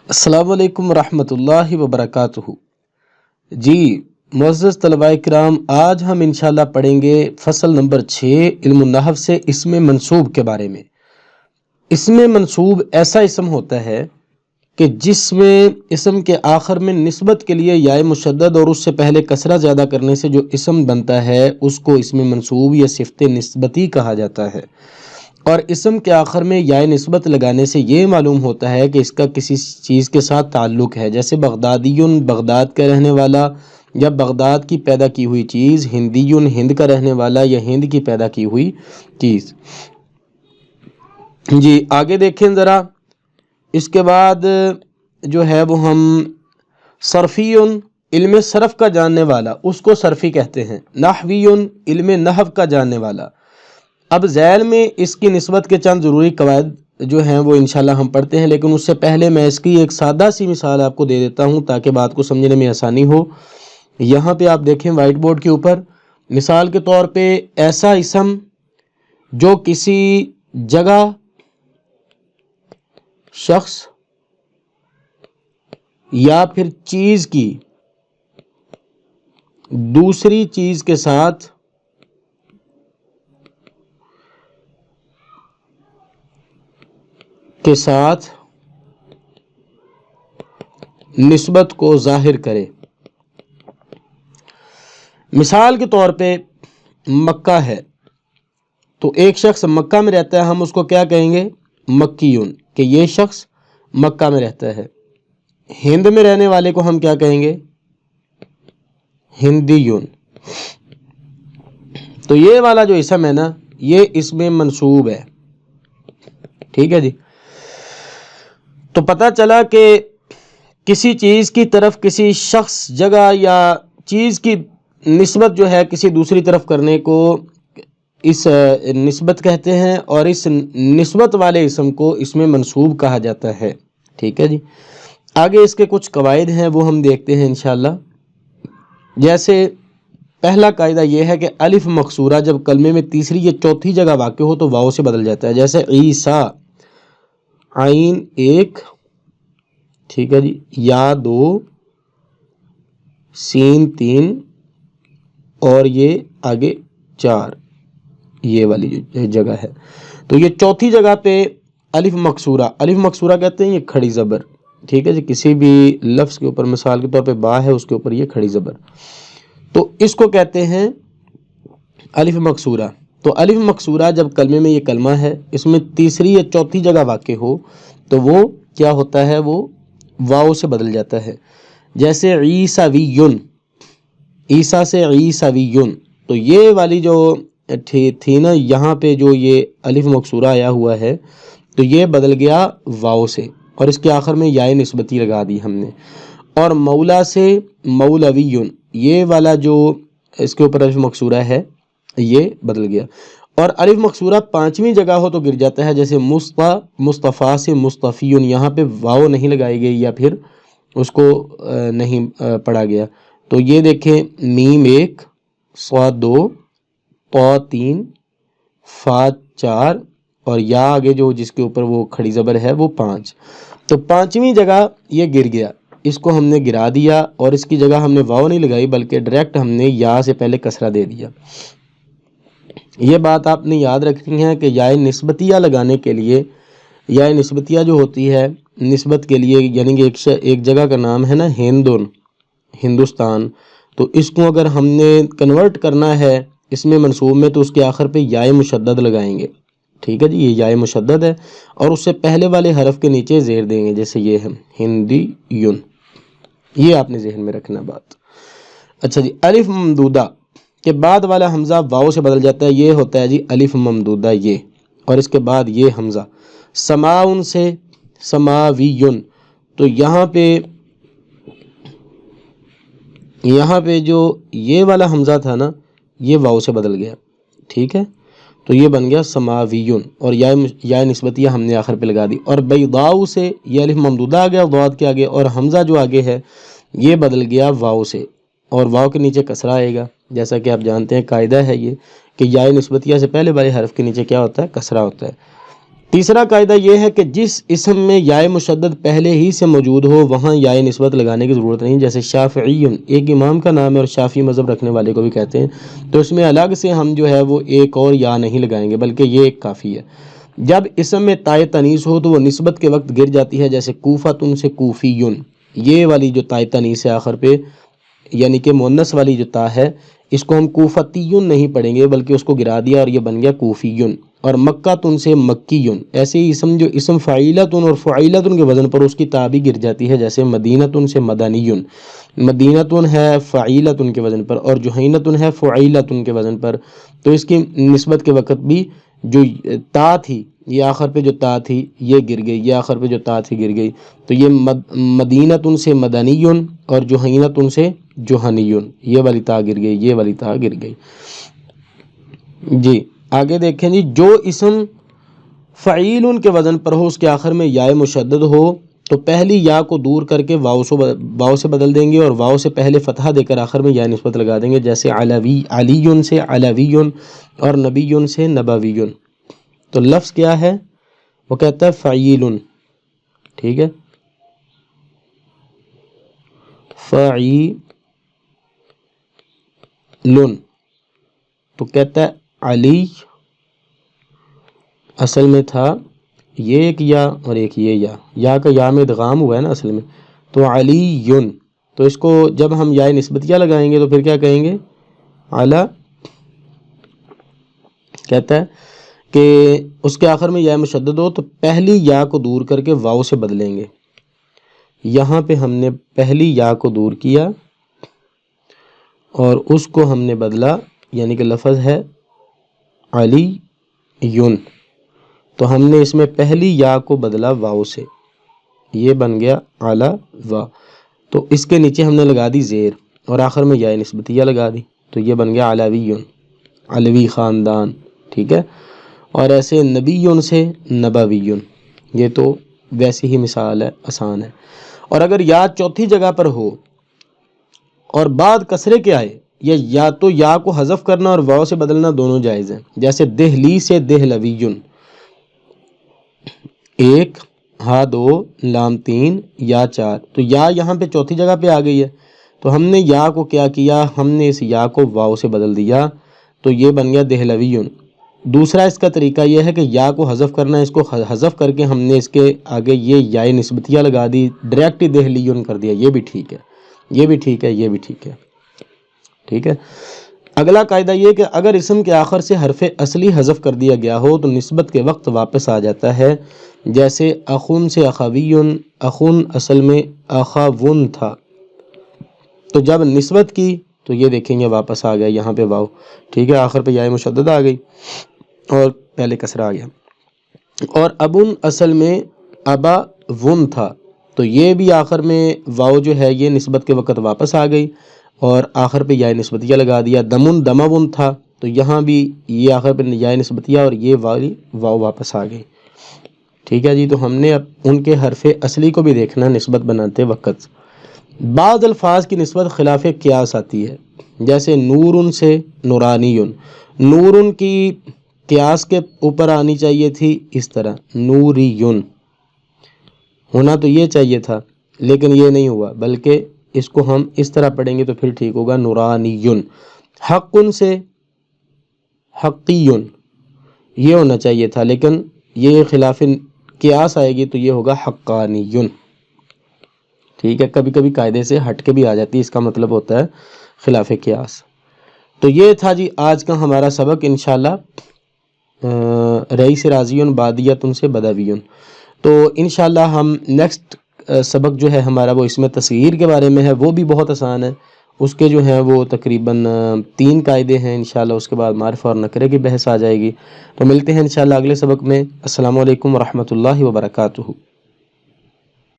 السلام علیکم ورحمۃ اللہ وبرکاتہ۔ جی معزز طلباء کرام، آج ہم انشاءاللہ پڑھیں گے فصل نمبر 6 علم النحو سے اسم منصوب کے بارے میں۔ اسم منصوب ایسا اسم ہوتا ہے کہ جس میں اسم کے آخر میں نسبت کے لیے یا مشدد اور اس سے پہلے کسرہ زیادہ کرنے سے جو اسم بنتا ہے اس کو اسم منصوب یا صفت نسبتی کہا جاتا ہے، اور اسم کے آخر میں یا نسبت لگانے سے یہ معلوم ہوتا ہے کہ اس کا کسی چیز کے ساتھ تعلق ہے، جیسے بغدادیٌ بغداد کا رہنے والا یا بغداد کی پیدا کی ہوئی چیز، ہندیٌ ہند کا رہنے والا یا ہند کی پیدا کی ہوئی چیز۔ جی آگے دیکھیں ذرا، اس کے بعد جو ہے وہ ہم صرفیٌ علم صرف کا جاننے والا، اس کو صرفی کہتے ہیں۔ نحویٌ علم نحو کا جاننے والا۔ اب ذیل میں اس کی نسبت کے چند ضروری قواعد جو ہیں وہ انشاءاللہ ہم پڑھتے ہیں، لیکن اس سے پہلے میں اس کی ایک سادہ سی مثال آپ کو دے دیتا ہوں تاکہ بات کو سمجھنے میں آسانی ہو۔ یہاں پہ آپ دیکھیں وائٹ بورڈ کے اوپر، مثال کے طور پہ ایسا اسم جو کسی جگہ، شخص یا پھر چیز کی دوسری چیز کے ساتھ نسبت کو ظاہر کرے۔ مثال کے طور پہ مکہ ہے، تو ایک شخص مکہ میں رہتا ہے، ہم اس کو کیا کہیں گے؟ مکیٌ، کہ یہ شخص مکہ میں رہتا ہے۔ ہند میں رہنے والے کو ہم کیا کہیں گے؟ ہندیٌ۔ تو یہ والا جو اسم ہے نا، یہ اسم منصوب ہے، ٹھیک ہے جی۔ تو پتہ چلا کہ کسی چیز کی طرف کسی شخص، جگہ یا چیز کی نسبت جو ہے کسی دوسری طرف کرنے کو اس نسبت کہتے ہیں، اور اس نسبت والے اسم کو اسم منصوب کہا جاتا ہے، ٹھیک ہے جی۔ آگے اس کے کچھ قواعد ہیں وہ ہم دیکھتے ہیں انشاءاللہ۔ جیسے پہلا قاعدہ یہ ہے کہ الف مقصورہ جب کلمے میں تیسری یا چوتھی جگہ واقع ہو تو واو سے بدل جاتا ہے، جیسے عیسیٰ، عین 1، ٹھیک ہے جی، یا 2، سین 3، اور یہ آگے 4، یہ والی جو جگہ ہے۔ تو یہ چوتھی جگہ پہ الف مقصورہ، الف مقصورہ کہتے ہیں یہ کھڑی زبر، ٹھیک ہے جی، کسی بھی لفظ کے اوپر، مثال کے طور پہ با ہے، اس کے اوپر یہ کھڑی زبر، تو اس کو کہتے ہیں الف مقصورہ۔ تو الف مقصورہ جب کلمے میں یہ کلمہ ہے، اس میں تیسری یا چوتھی جگہ واقع ہو تو وہ کیا ہوتا ہے؟ وہ واو سے بدل جاتا ہے، جیسے عیسویٌ، عیسیٰ سے عیسویٌ۔ تو یہ والی جو تھی نا، یہاں پہ جو یہ الف مقصورہ آیا ہوا ہے تو یہ بدل گیا واو سے، اور اس کے آخر میں یا نسبتی لگا دی ہم نے۔ اور مولا سے مولویٌ، یہ والا جو اس کے اوپر الف مقصورہ ہے یہ بدل گیا۔ اور الف مقصورہ پانچویں جگہ ہو تو گر جاتا ہے، جیسے مصطفیٰ سے مصطفیٌ، یہاں پہ واو نہیں لگائی گئی یا پھر اس کو نہیں پڑھا گیا۔ تو یہ دیکھیں، میم 1، صاد 2، طا 3، فا 4، اور یا آگے جو جس کے اوپر وہ کھڑی زبر ہے وہ 5۔ تو پانچویں جگہ یہ گر گیا، اس کو ہم نے گرا دیا، اور اس کی جگہ ہم نے واو نہیں لگائی بلکہ ڈائریکٹ ہم نے یا سے پہلے کسرہ دے دیا۔ یہ بات آپ نے یاد رکھنی ہے کہ یا نسبتیہ لگانے کے لیے، یا نسبتیہ جو ہوتی ہے نسبت کے لیے، یعنی کہ ایک جگہ کا نام ہے نا ہندن، ہندوستان، تو اس کو اگر ہم نے کنورٹ کرنا ہے اس میں منصوب میں تو اس کے آخر پہ یا مشدد لگائیں گے، ٹھیک ہے جی، یہ یا مشدد ہے، اور اس سے پہلے والے حرف کے نیچے زیر دیں گے، جیسے یہ ہے ہندیٌ۔ یہ آپ نے ذہن میں رکھنا بات۔ اچھا جی، الف ممدودہ کے بعد والا حمزہ واو سے بدل جاتا ہے، یہ ہوتا ہے جی الف ممدودہ یہ، اور اس کے بعد یہ حمزہ۔ سماعٌ سے سماویٌ، تو یہاں پہ جو یہ والا حمزہ تھا نا یہ واو سے بدل گیا، ٹھیک ہے، تو یہ بن گیا سماویٌ، اور یا نسبتیہ ہم نے آخر پہ لگا دی۔ اور بیضاء سے یہ الف ممدودہ آ گیا ضاد کے آگے، اور حمزہ جو آگے ہے یہ بدل گیا واو سے، اور واو کے نیچے کسرہ آئے گا، جیسا کہ آپ جانتے ہیں قاعدہ ہے یہ کہ یا نسبتیہ سے پہلے والے حرف کے نیچے کیا ہوتا ہے؟ کسرہ ہوتا ہے۔ تیسرا قاعدہ یہ ہے کہ جس اسم میں یائے مشدد پہلے ہی سے موجود ہو وہاں یائے نسبت لگانے کی ضرورت نہیں، جیسے شافعی ایک امام کا نام ہے اور شافعی مذہب رکھنے والے کو بھی کہتے ہیں، تو اس میں الگ سے ہم جو ہے وہ ایک اور یا نہیں لگائیں گے بلکہ یہ ایک کافی ہے۔ جب اسم میں تائے تنیث ہو تو وہ نسبت کے وقت گر جاتی ہے، جیسے کوفۃ سے کوفیون، یہ والی جو تائے تنیث ہے آخر پہ یعنی کہ مؤنث والی جو تا ہے اس کو ہم کوفتیون نہیں پڑھیں گے بلکہ اس کو گرا دیا اور یہ بن گیا کوفیون۔ اور مکہ تن سے مکیون، ایسے ہی اسم جو اسم فعیلتن اور فعیلتن کے وزن پر اس کی تا بھی گر جاتی ہے، جیسے مدینتن سے مدنیون، مدینتن ہے فعیلتن کے وزن پر اور جہینتن ہے فعیلتن کے وزن پر، تو اس کی نسبت کے وقت بھی جو تا تھی یہ آخر پہ جو تا تھی یہ گر گئی، یہ آخر پہ جو تا تھی گر گئی، تو یہ مدینتن سے مدنیون اور جہینتن سے جوہنیون، یہ والی تا گر گئی، یہ والی تا گر گئی۔ جی آگے دیکھیں جی، جو اسم فعیل کے وزن پر ہو اس کے آخر میں یائے مشدد ہو تو پہلی یا کو دور کر کے واو سے بدل دیں گے اور واو سے پہلے فتحہ دے کر آخر میں یا نسبت لگا دیں گے، جیسے علیون سے علویون اور نبیون سے نبویون۔ تو لفظ کیا ہے؟ وہ کہتا ہے فعیل، ٹھیک ہے، فعیل، تو کہتا ہے علی، اصل میں تھا یہ ایک یا اور ایک یہ یا کا یا میں ادغام ہوا ہے نا اصل میں، تو علی یون، تو اس کو جب ہم یا نسبتیہ لگائیں گے تو پھر کیا کہیں گے؟ علی، کہتا ہے کہ اس کے آخر میں یا مشدد ہو تو پہلی یا کو دور کر کے واو سے بدلیں گے، یہاں پہ ہم نے پہلی یا کو دور کیا اور اس کو ہم نے بدلا، یعنی کہ لفظ ہے علی یون، تو ہم نے اس میں پہلی یا کو بدلا واو سے، یہ بن گیا علی وا، تو اس کے نیچے ہم نے لگا دی زیر اور آخر میں یا نسبتیہ لگا دی، تو یہ بن گیا علویون، علوی خاندان، ٹھیک ہے۔ اور ایسے نبیون سے نبویون، یہ تو ویسی ہی مثال ہے، آسان ہے۔ اور اگر یا چوتھی جگہ پر ہو اور بعد کسرے کے آئے، یا تو یا کو حذف کرنا اور واو سے بدلنا دونوں جائز ہیں، جیسے دہلی سے دہلویون، ایک ہا دو لام تین یا چار، تو یا یہاں پہ چوتھی جگہ پہ آ گئی ہے، تو ہم نے یا کو کیا کیا؟ ہم نے اس یا کو واو سے بدل دیا، تو یہ بن گیا دہلویون۔ دوسرا اس کا طریقہ یہ ہے کہ یا کو حذف کرنا، اس کو حذف کر کے ہم نے اس کے آگے یہ یا نسبتیہ لگا دی، ڈائریکٹ دہلیون کر دیا، یہ بھی ٹھیک ہے، یہ بھی ٹھیک ہے، یہ بھی ٹھیک ہے، ٹھیک ہے۔ اگلا قاعدہ یہ کہ اگر اسم کے آخر سے حرف اصلی حذف کر دیا گیا ہو تو نسبت کے وقت واپس آ جاتا ہے، جیسے اخون سے اخویون، اخون اصل میں اخاون تھا، تو جب نسبت کی تو یہ دیکھیں گے واپس آ گیا، یہاں پہ واو، ٹھیک ہے، آخر پہ یا مشدد آ گئی اور پہلے کسرہ آ گیا۔ اور ابن اصل میں ابا ون تھا، تو یہ بھی آخر میں واو جو ہے یہ نسبت کے وقت واپس آ گئی اور آخر پہ یا نسبتیہ لگا دیا۔ دمن دماون تھا، تو یہاں بھی یہ آخر پہ یا نسبتیہ اور یہ واو واپس آ گئی، ٹھیک ہے جی۔ تو ہم نے اب ان کے حرف اصلی کو بھی دیکھنا نسبت بناتے وقت۔ بعض الفاظ کی نسبت خلاف قیاس آتی ہے، جیسے نورن سے نورانیون، نورن کی قیاس کے اوپر آنی چاہیے تھی اس طرح نوریون، ہونا تو یہ چاہیے تھا لیکن یہ نہیں ہوا، بلکہ اس کو ہم اس طرح پڑھیں گے تو پھر ٹھیک ہوگا نورانیون۔ حقن سے حقیون، یہ ہونا چاہیے تھا لیکن یہ خلاف قیاس آئے گی تو یہ ہوگا حقانیون، ٹھیک ہے۔ کبھی کبھی قاعدے سے ہٹ کے بھی آ جاتی ہے، اس کا مطلب ہوتا ہے خلاف قیاس۔ تو یہ تھا جی آج کا ہمارا سبق، انشاءاللہ رئیس راضیون بادیتن سے بدویون۔ تو انشاءاللہ ہم نیکسٹ سبق جو ہے ہمارا وہ اس میں تصغیر کے بارے میں ہے، وہ بھی بہت آسان ہے، اس کے جو ہیں وہ تقریباً 3 قاعدے ہیں انشاءاللہ، اس کے بعد معرفہ اور نکرے کی بحث آ جائے گی۔ تو ملتے ہیں انشاءاللہ اگلے سبق میں۔ السلام علیکم ورحمۃ اللہ وبرکاتہ۔